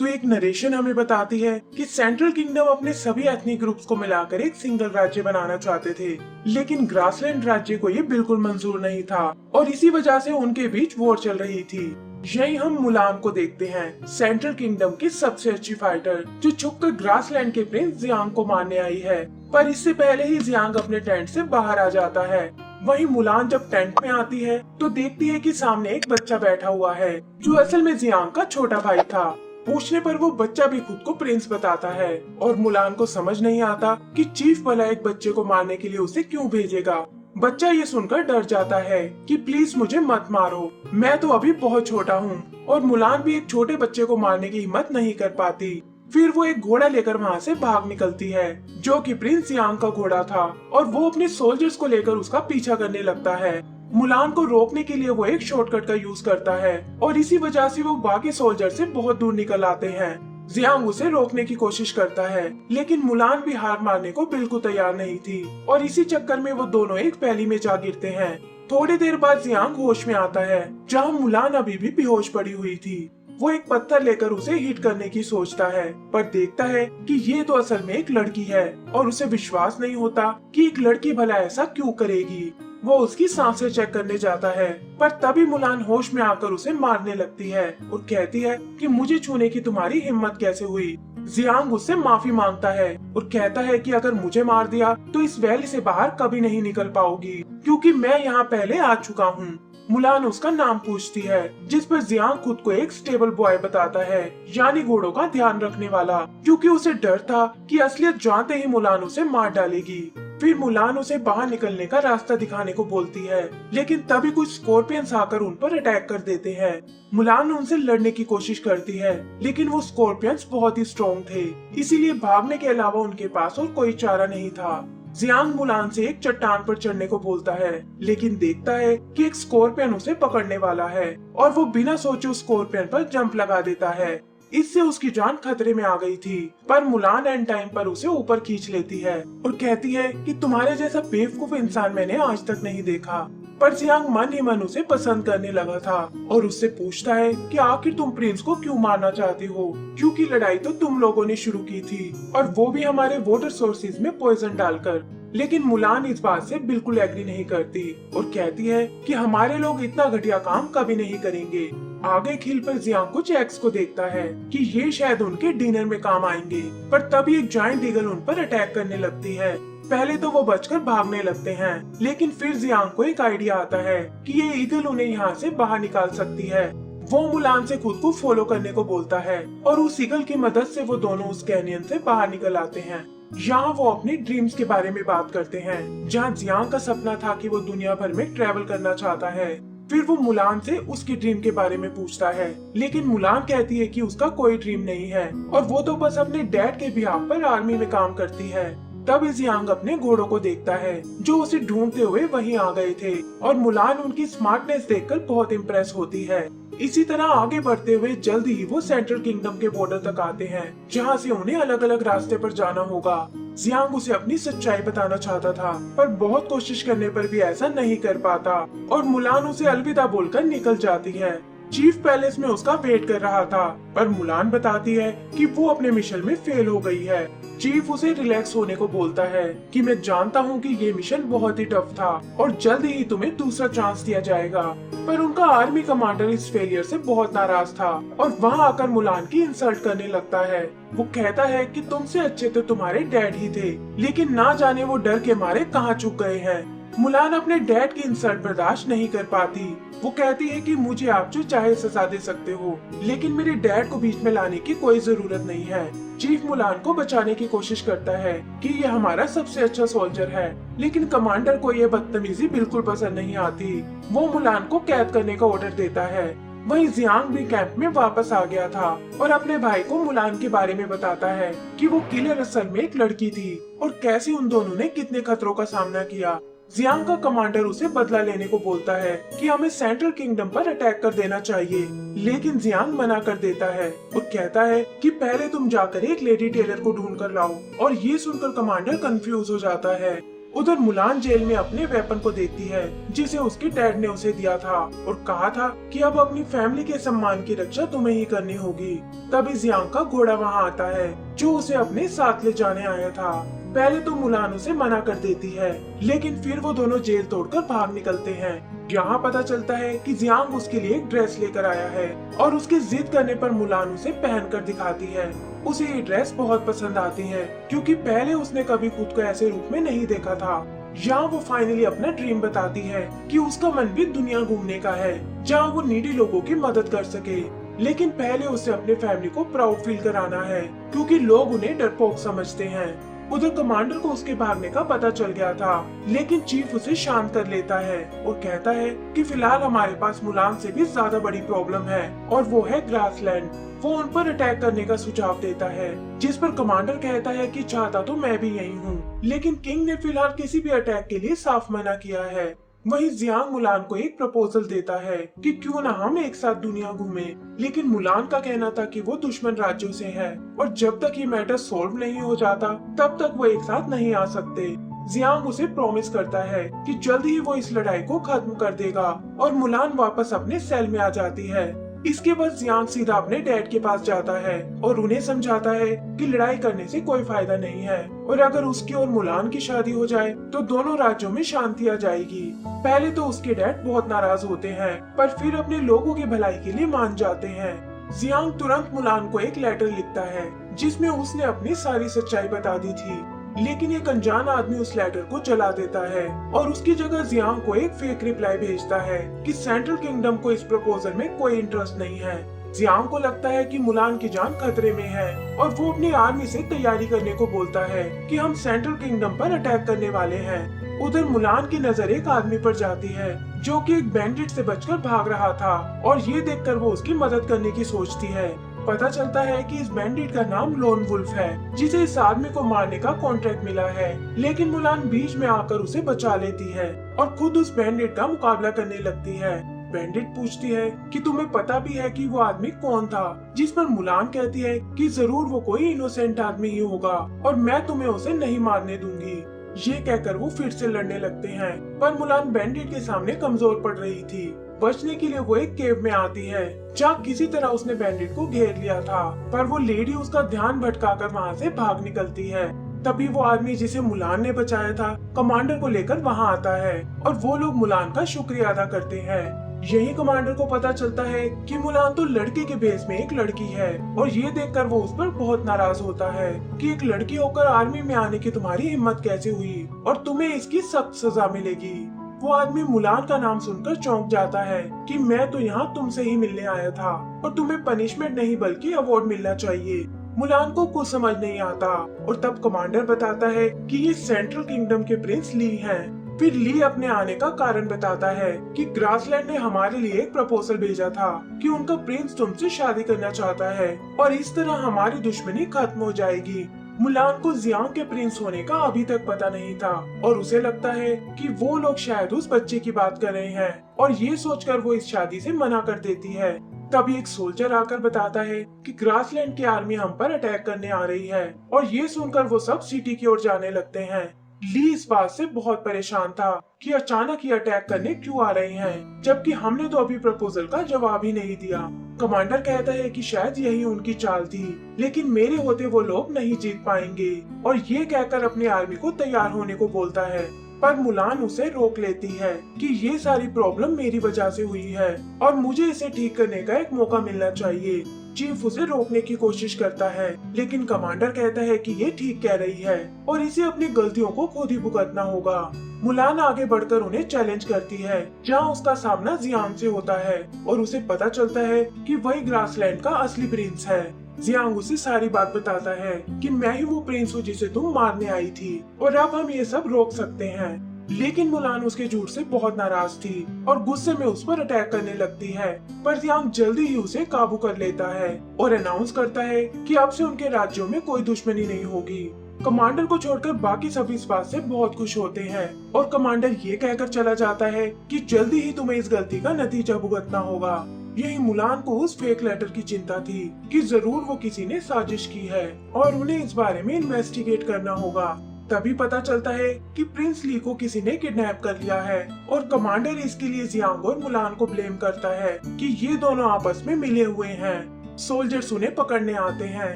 तो एक नरेशन हमें बताती है कि सेंट्रल किंगडम अपने सभी एथनिक ग्रुप्स को मिलाकर एक सिंगल राज्य बनाना चाहते थे, लेकिन ग्रासलैंड राज्य को ये बिल्कुल मंजूर नहीं था और इसी वजह से उनके बीच वॉर चल रही थी। यही हम मुलान को देखते हैं, सेंट्रल किंगडम की सबसे अच्छी फाइटर जो छुपकर ग्रासलैंड के प्रिंस जियांग को मारने आई है, पर इससे पहले ही जियांग अपने टेंट से बाहर आ जाता है। वहीं मुलान जब टेंट में आती है तो देखती है कि सामने एक बच्चा बैठा हुआ है जो असल में जियांग का छोटा भाई था। पूछने पर वो बच्चा भी खुद को प्रिंस बताता है और मुलान को समझ नहीं आता कि चीफ भला एक बच्चे को मारने के लिए उसे क्यों भेजेगा। बच्चा ये सुनकर डर जाता है कि प्लीज मुझे मत मारो, मैं तो अभी बहुत छोटा हूँ। और मुलान भी एक छोटे बच्चे को मारने की हिम्मत नहीं कर पाती। फिर वो एक घोड़ा लेकर वहाँ से भाग निकलती है जो कि प्रिंस जियांग का घोड़ा था और वो अपने सोल्जर्स को लेकर उसका पीछा करने लगता है। मुलान को रोकने के लिए वो एक शॉर्टकट का यूज करता है और इसी वजह से वो बाकी सोल्जर से बहुत दूर निकल आते हैं। जियांग उसे रोकने की कोशिश करता है, लेकिन मुलान भी हार मानने को बिल्कुल तैयार नहीं थी और इसी चक्कर में वो दोनों एक पैली में जा गिरते हैं। थोड़ी देर बाद जियांग होश में आता है जहाँ मुलान अभी भी बेहोश पड़ी हुई थी। वो एक पत्थर लेकर उसे हिट करने की सोचता है, पर देखता है कि ये तो असल में एक लड़की है और उसे विश्वास नहीं होता कि एक लड़की भला ऐसा क्यों करेगी। वो उसकी सांसें चेक करने जाता है, पर तभी मुलान होश में आकर उसे मारने लगती है और कहती है कि मुझे छूने की तुम्हारी हिम्मत कैसे हुई। जियांग उससे माफी मांगता है और कहता है कि अगर मुझे मार दिया तो इस वैली से बाहर कभी नहीं निकल पाओगी, क्योंकि मैं यहाँ पहले आ चुका हूँ। मुलान उसका नाम पूछती है, जिस पर जियांग खुद को एक स्टेबल बॉय बताता है, यानी घोड़ों का ध्यान रखने वाला, क्योंकि उसे डर था कि असलियत जानते ही मुलान उसे मार डालेगी। फिर मुलान उसे बाहर निकलने का रास्ता दिखाने को बोलती है, लेकिन तभी कुछ स्कॉर्पियंस आकर उन पर अटैक कर देते हैं। मुलान उनसे लड़ने की कोशिश करती है, लेकिन वो स्कॉर्पियंस बहुत ही स्ट्रॉन्ग थे, इसीलिए भागने के अलावा उनके पास और कोई चारा नहीं था। जियांग मुलान से एक चट्टान पर चढ़ने को बोलता है, लेकिन देखता है कि एक स्कॉर्पियन उसे पकड़ने वाला है और वो बिना सोचे उस स्कॉर्पियन पर जंप लगा देता है। इससे उसकी जान खतरे में आ गई थी, पर मुलान एंड टाइम पर उसे ऊपर खींच लेती है और कहती है कि तुम्हारे जैसा बेवकूफ इंसान मैंने आज तक नहीं देखा। पर जियांग मन ही मन उसे पसंद करने लगा था और उससे पूछता है कि आखिर तुम प्रिंस को क्यों मारना चाहती हो, क्योंकि लड़ाई तो तुम लोगों ने शुरू की थी और वो भी हमारे वाटर सोर्सेज में पॉइजन डालकर। लेकिन मुलान इस बात से बिल्कुल एग्री नहीं करती और कहती है कि हमारे लोग इतना घटिया काम कभी नहीं करेंगे। आगे खिल पर जियांग कुछ एग्स को देखता है कि ये शायद उनके डिनर में काम आएंगे, पर तभी एक जायंट ईगल उन पर अटैक करने लगती है। पहले तो वो बचकर भागने लगते हैं, लेकिन फिर जियांग को एक आइडिया आता है कि ये ईगल उन्हें यहाँ से बाहर निकाल सकती है। वो मुलान से खुद को फॉलो करने को बोलता है और उस ईगल की मदद से वो दोनों उस कैनियन से बाहर निकल आते हैं। यहाँ वो अपनी ड्रीम्स के बारे में बात करते हैं, जहाँ जियांग का सपना था कि वो दुनिया भर में ट्रेवल करना चाहता है। फिर वो मुलान से उसकी ड्रीम के बारे में पूछता है, लेकिन मुलान कहती है कि उसका कोई ड्रीम नहीं है और वो तो बस अपने डैड के बिहाफ पर आर्मी में काम करती है। तब जियांग अपने घोड़ों को देखता है जो उसे ढूंढते हुए वहीं आ गए थे और मुलान उनकी स्मार्टनेस देखकर बहुत इम्प्रेस होती है। इसी तरह आगे बढ़ते हुए जल्द ही वो सेंट्रल किंगडम के बॉर्डर तक आते हैं, जहाँ से उन्हें अलग अलग रास्ते पर जाना होगा। जियांग उसे अपनी सच्चाई बताना चाहता था, पर बहुत कोशिश करने पर भी ऐसा नहीं कर पाता और मुलान उसे अलविदा बोलकर निकल जाती है। चीफ पैलेस में उसका वेट कर रहा था, पर मुलान बताती है कि वो अपने मिशन में फेल हो गई है। चीफ उसे रिलैक्स होने को बोलता है कि मैं जानता हूँ कि ये मिशन बहुत ही टफ था और जल्द ही तुम्हें दूसरा चांस दिया जाएगा। पर उनका आर्मी कमांडर इस फेलियर से बहुत नाराज था और वहाँ आकर मुलान की इंसल्ट करने लगता है। वो कहता है कि तुमसे अच्छे तो तुम्हारे डैड ही थे, लेकिन ना जाने वो डर के मारे कहाँ चुक गए हैं। मुलान अपने डैड की इंसल्ट बर्दाश्त नहीं कर पाती। वो कहती है कि मुझे आप जो चाहे सजा दे सकते हो, लेकिन मेरे डैड को बीच में लाने की कोई जरूरत नहीं है। चीफ मुलान को बचाने की कोशिश करता है कि ये हमारा सबसे अच्छा सोल्जर है, लेकिन कमांडर को ये बदतमीजी बिल्कुल पसंद नहीं आती। वो मुलान को कैद करने का ऑर्डर देता है। वहीं जियांग भी कैंप में वापस आ गया था और अपने भाई को मुलान के बारे में बताता है कि वो किलर असल में एक लड़की थी और कैसे उन दोनों ने कितने खतरों का सामना किया। जियांग का कमांडर उसे बदला लेने को बोलता है कि हमें सेंट्रल किंगडम पर अटैक कर देना चाहिए, लेकिन जियांग मना कर देता है और कहता है कि पहले तुम जाकर एक लेडी टेलर को ढूंढ कर लाओ। और ये सुनकर कमांडर कंफ्यूज हो जाता है। उधर मुलान जेल में अपने वेपन को देखती है जिसे उसके डैड ने उसे दिया था और कहा था कि अब अपनी फैमिली के सम्मान की रक्षा तुम्हें ही करनी होगी। तभी जियांग का घोड़ा वहाँ आता है जो उसे अपने साथ ले जाने आया था। पहले तो मुलान उसे मना कर देती है, लेकिन फिर वो दोनों जेल तोड़कर भाग निकलते हैं। यहाँ पता चलता है कि जियांग उसके लिए एक ड्रेस लेकर आया है और उसके जिद करने पर मुलान उसे पहनकर दिखाती है। उसे ये ड्रेस बहुत पसंद आती है क्योंकि पहले उसने कभी खुद को ऐसे रूप में नहीं देखा था। यहाँ वो फाइनली अपना ड्रीम बताती है कि उसका मन भी दुनिया घूमने का है जहाँ वो नीडी लोगों की मदद कर सके। लेकिन पहले उसे अपने फैमिली को प्राउड फील कराना है क्योंकि लोग उन्हें डरपोक समझते हैं। उधर कमांडर को उसके भागने का पता चल गया था, लेकिन चीफ उसे शांत कर लेता है और कहता है कि फिलहाल हमारे पास मुलान से भी ज्यादा बड़ी प्रॉब्लम है और वो है ग्रासलैंड। वो उन पर अटैक करने का सुझाव देता है, जिस पर कमांडर कहता है कि चाहता तो मैं भी यही हूँ, लेकिन किंग ने फिलहाल किसी भी अटैक के लिए साफ मना किया है। वहीं जियांग मुलान को एक प्रपोजल देता है कि क्यों ना हम एक साथ दुनिया घूमें, लेकिन मुलान का कहना था कि वो दुश्मन राज्यों से है और जब तक ये मैटर सॉल्व नहीं हो जाता तब तक वो एक साथ नहीं आ सकते। जियांग उसे प्रॉमिस करता है कि जल्द ही वो इस लड़ाई को खत्म कर देगा और मुलान वापस अपने सेल में आ जाती है। इसके बाद जियांग सीधा अपने डैड के पास जाता है और उन्हें समझाता है कि लड़ाई करने से कोई फायदा नहीं है और अगर उसकी और मुलान की शादी हो जाए तो दोनों राज्यों में शांति आ जाएगी। पहले तो उसके डैड बहुत नाराज होते हैं पर फिर अपने लोगों की भलाई के लिए मान जाते हैं। जियांग तुरंत मुलान को एक लेटर लिखता है जिसमें उसने अपनी सारी सच्चाई बता दी थी, लेकिन एक अनजान आदमी उस लेटर को जला देता है और उसकी जगह जियांग को एक फेक रिप्लाई भेजता है कि सेंट्रल किंगडम को इस प्रपोजल में कोई इंटरेस्ट नहीं है। जियांग को लगता है कि मुलान की जान खतरे में है और वो अपनी आर्मी से तैयारी करने को बोलता है कि हम सेंट्रल किंगडम पर अटैक करने वाले हैं। उधर मुलान की नजर एक आदमी पर जाती है जो कि एक बैंडिट से बचकर भाग रहा था और ये देखकर वो उसकी मदद करने की सोचती है। पता चलता है कि इस बैंडिट का नाम लोन वुल्फ है जिसे इस आदमी को मारने का कॉन्ट्रैक्ट मिला है, लेकिन मुलान बीच में आकर उसे बचा लेती है और खुद उस बैंडिट का मुकाबला करने लगती है। बैंडिट पूछती है कि तुम्हें पता भी है कि वो आदमी कौन था, जिस पर मुलान कहती है कि जरूर वो कोई इनोसेंट आदमी ही होगा और मैं तुम्हें उसे नहीं मारने दूंगी। ये कहकर वो फिर से लड़ने लगते हैं पर मुलान बैंडिट के सामने कमजोर पड़ रही थी। बचने के लिए वो एक केव में आती है जहाँ किसी तरह उसने बैंडिट को घेर लिया था, पर वो लेडी उसका ध्यान भटकाकर वहाँ से भाग निकलती है। तभी वो आदमी जिसे मुलान ने बचाया था कमांडर को लेकर वहाँ आता है और वो लोग मुलान का शुक्रिया अदा करते हैं। यही कमांडर को पता चलता है कि मुलान तो लड़के के भेष में एक लड़की है और ये देखकर वो उस पर बहुत नाराज होता है कि एक लड़की होकर आर्मी में आने की तुम्हारी हिम्मत कैसे हुई और तुम्हें इसकी सख्त सजा मिलेगी। वो आदमी मुलान का नाम सुनकर चौंक जाता है कि मैं तो यहाँ तुमसे ही मिलने आया था और तुम्हें पनिशमेंट नहीं बल्कि अवार्ड मिलना चाहिए। मुलान को कुछ समझ नहीं आता और तब कमांडर बताता है कि ये सेंट्रल किंगडम के प्रिंस ली हैं। फिर ली अपने आने का कारण बताता है कि ग्रासलैंड ने हमारे लिए एक प्रपोजल भेजा था कि उनका प्रिंस तुमसे शादी करना चाहता है और इस तरह हमारी दुश्मनी खत्म हो जाएगी। मुलान को जियांग के प्रिंस होने का अभी तक पता नहीं था और उसे लगता है कि वो लोग शायद उस बच्चे की बात कर रहे हैं और ये सोचकर वो इस शादी से मना कर देती है। तभी एक सोल्जर आकर बताता है कि ग्रासलैंड की आर्मी हम पर अटैक करने आ रही है और ये सुनकर वो सब सिटी की ओर जाने लगते हैं। ली इस बात से बहुत परेशान था कि अचानक ये अटैक करने क्यों आ रहे हैं, जबकि हमने तो अभी प्रपोजल का जवाब ही नहीं दिया। कमांडर कहता है कि शायद यही उनकी चाल थी, लेकिन मेरे होते वो लोग नहीं जीत पाएंगे और ये कहकर अपनी आर्मी को तैयार होने को बोलता है। पर मुलान उसे रोक लेती है कि ये सारी प्रॉब्लम मेरी वजह से हुई है और मुझे इसे ठीक करने का एक मौका मिलना चाहिए। चीफ उसे रोकने की कोशिश करता है, लेकिन कमांडर कहता है कि ये ठीक कह रही है और इसे अपनी गलतियों को खुद ही भुगतना होगा। मुलान आगे बढ़कर उन्हें चैलेंज करती है, जहां उसका सामना जियांग से होता है और उसे पता चलता है कि वही ग्रासलैंड का असली प्रिंस है। जियांग उसे सारी बात बताता है कि मैं ही वो प्रिंस हूँ जिसे तुम मारने आई थी और अब हम ये सब रोक सकते हैं। लेकिन मुलान उसके झूठ से बहुत नाराज थी और गुस्से में उस पर अटैक करने लगती है, पर जियांग जल्दी ही उसे काबू कर लेता है और अनाउंस करता है कि अब से उनके राज्यों में कोई दुश्मनी नहीं होगी। कमांडर को छोड़कर बाकी सभी इस बात से बहुत खुश होते हैं और कमांडर ये कहकर चला जाता है कि जल्दी ही तुम्हें इस गलती का नतीजा भुगतना होगा। यही मुलान को उस फेक लेटर की चिंता थी कि जरूर वो किसी ने साजिश की है और उन्हें इस बारे में इन्वेस्टिगेट करना होगा। तभी पता चलता है कि प्रिंस ली को किसी ने किडनैप कर लिया है और कमांडर इसके लिए जियांग और मुलान को ब्लेम करता है कि ये दोनों आपस में मिले हुए हैं। सोल्जर्स उन्हें पकड़ने आते हैं,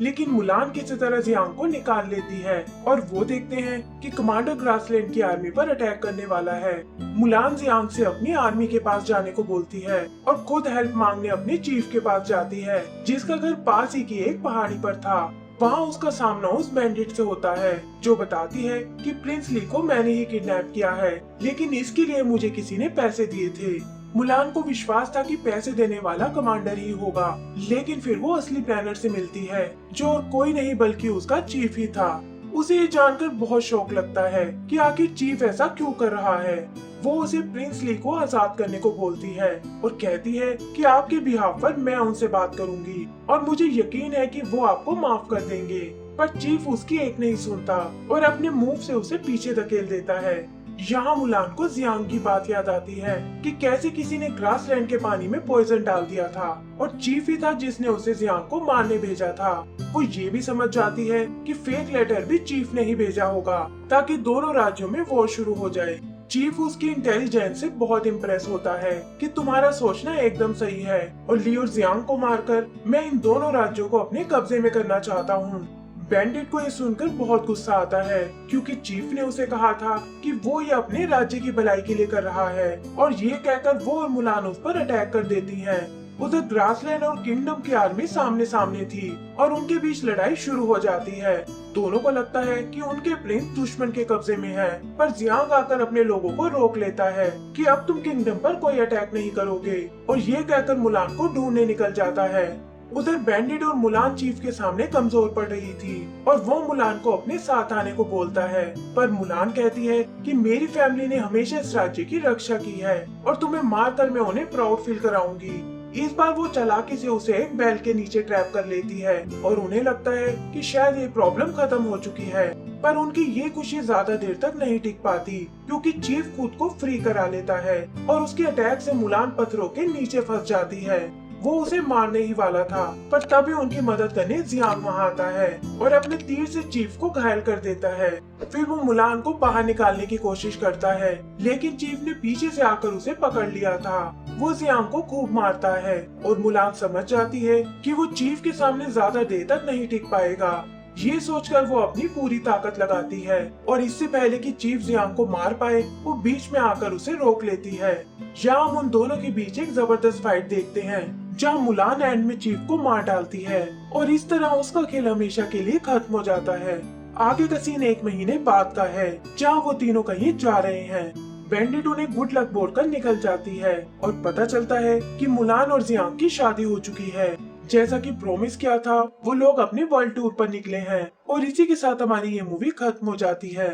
लेकिन मुलान किसी तरह जियांग को निकाल लेती है और वो देखते हैं कि कमांडर ग्रासलैंड की आर्मी पर अटैक करने वाला है। मुलान जियांग से अपनी आर्मी के पास जाने को बोलती है और खुद हेल्प मांगने अपने चीफ के पास जाती है, जिसका घर पास ही की एक पहाड़ी पर था। वहाँ उसका सामना उस बैंडिट से होता है जो बताती है कि प्रिंस ली को मैंने ही किडनैप किया है, लेकिन इसके लिए मुझे किसी ने पैसे दिए थे। मुलान को विश्वास था कि पैसे देने वाला कमांडर ही होगा, लेकिन फिर वो असली प्लानर से मिलती है जो और कोई नहीं बल्कि उसका चीफ ही था। उसे ये जानकर बहुत शौक लगता है कि आखिर चीफ ऐसा क्यों कर रहा है। वो उसे प्रिंस ली को आजाद करने को बोलती है और कहती है कि आपके बिहाफ पर मैं उनसे बात करूंगी और मुझे यकीन है कि वो आपको माफ कर देंगे। पर चीफ उसकी एक नहीं सुनता और अपने मूव से उसे पीछे धकेल देता है। यहाँ मुलान को जियांग की बात याद आती है कि कैसे किसी ने ग्रासलैंड के पानी में पॉइजन डाल दिया था और चीफ ही था जिसने उसे जियांग को मारने भेजा था। वो ये भी समझ जाती है कि फेक लेटर भी चीफ ने ही भेजा होगा ताकि दोनों राज्यों में वॉर शुरू हो जाए। चीफ उसकी इंटेलिजेंस से बहुत इम्प्रेस होता है कि तुम्हारा सोचना एकदम सही है और ली और जियांग को मारकर मैं इन दोनों राज्यों को अपने कब्जे में करना चाहता हूँ। बैंडिट को ये सुनकर बहुत गुस्सा आता है क्योंकि चीफ ने उसे कहा था कि वो ये अपने राज्य की भलाई के लिए कर रहा है और ये कहकर वो और मुलान उस पर अटैक कर देती हैं। उधर ग्रासलैंड और किंगडम की आर्मी सामने सामने थी और उनके बीच लड़ाई शुरू हो जाती है। दोनों को लगता है कि उनके प्रिंस दुश्मन के कब्जे में है, पर जियांग आकर अपने लोगों को रोक लेता है कि अब तुम किंगडम पर कोई अटैक नहीं करोगे और ये कहकर मुलान को ढूंढने निकल जाता है। उधर बैंडिट और मुलान चीफ के सामने कमजोर पड़ रही थी और वो मुलान को अपने साथ आने को बोलता है, पर मुलान कहती है कि मेरी फैमिली ने हमेशा इस राज्य की रक्षा की है और तुम्हें मारकर मैं उन्हें प्राउड फील कराऊंगी। इस बार वो चालाकी से उसे एक बैल के नीचे ट्रैप कर लेती है और उन्हें लगता है कि शायद ये प्रॉब्लम खत्म हो चुकी है, पर उनकी ये खुशी ज्यादा देर तक नहीं टिक पाती क्योंकि चीफ खुद को फ्री करा लेता है और उसके अटैक से मुलान पत्थरों के नीचे फंस जाती है। वो उसे मारने ही वाला था, पर तभी उनकी मदद करने जियांग वहाँ आता है और अपने तीर से चीफ को घायल कर देता है। फिर वो मुलान को बाहर निकालने की कोशिश करता है, लेकिन चीफ ने पीछे से आकर उसे पकड़ लिया था। वो जियांग को खूब मारता है और मुलान समझ जाती है कि वो चीफ के सामने ज्यादा देर तक नहीं टिक पाएगा। ये सोचकर वो अपनी पूरी ताकत लगाती है और इससे पहले कि चीफ जियांग को मार पाए वो बीच में आकर उसे रोक लेती है। यहाँ हम उन दोनों के बीच एक जबरदस्त फाइट देखते हैं जहाँ मुलान एंड में चीफ को मार डालती है और इस तरह उसका खेल हमेशा के लिए खत्म हो जाता है। आगे का सीन 1 महीने बाद का है जहाँ वो तीनों कहीं जा रहे हैं। बैंडिट उन्हें गुड लक बोलकर निकल जाती है और पता चलता है कि मुलान और जियांग की शादी हो चुकी है। जैसा कि प्रॉमिस किया था वो लोग अपने वर्ल्ड टूर पर निकले हैं और इसी के साथ हमारी ये मूवी खत्म हो जाती है।